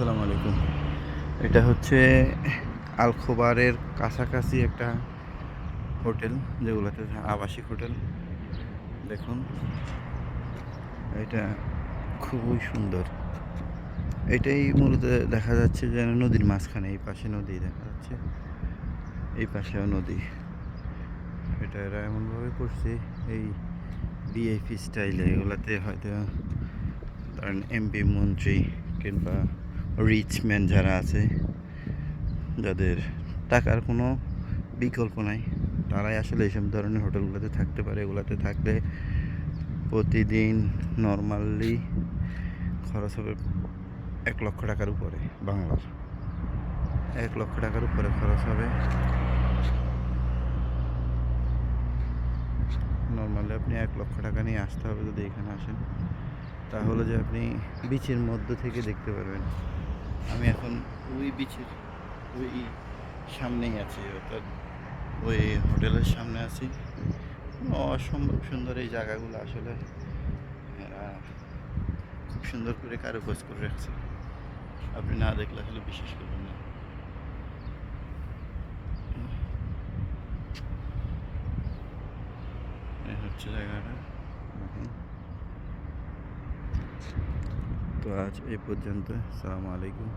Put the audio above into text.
আসসালামু আলাইকুম। এটা হচ্ছে আল খোবারের কাছাকাছি একটা হোটেল, যেগুলোতে আবাসিক হোটেল। দেখুন, এটা খুবই সুন্দর। এটাই মূলত দেখা যাচ্ছে যে নদীর মাঝখানে, এই পাশে নদী দেখা যাচ্ছে, এই পাশেও নদী। এটা এরা এমনভাবে করছে, এই ভিআইপি স্টাইলে। এগুলাতে হয়তো ধরেন এমপি, মন্ত্রী কিংবা রিচ ম্যান যারা আছে, যাদের টাকার কোনো বিকল্প নাই, তারাই আসলে এইসব ধরনের হোটেলগুলোতে থাকতে পারে। এগুলোতে থাকলে প্রতিদিন নর্মালি খরচ হবে 1 লক্ষ টাকার উপরে। বাংলার 1 লক্ষ টাকার উপরে খরচ হবে। নর্মালি আপনি 1 লক্ষ টাকা নিয়ে আসতে হবে যদি এখানে আসেন, তাহলে যে আপনি বিচের মধ্য থেকে দেখতে পারবেন। আমি এখন ওই বিচের ওই সামনেই আছি, অর্থাৎ ওই হোটেলের সামনে আছি। অসম্ভব সুন্দর এই জায়গাগুলো, আসলে এরা খুব সুন্দর করে কারুকাজ করে রাখছে। আপনি না দেখলে আসলে বিশ্বাস করবেন না। এই হচ্ছে জায়গাটা। তো আজ এই পর্যন্ত। আসসালামু আলাইকুম।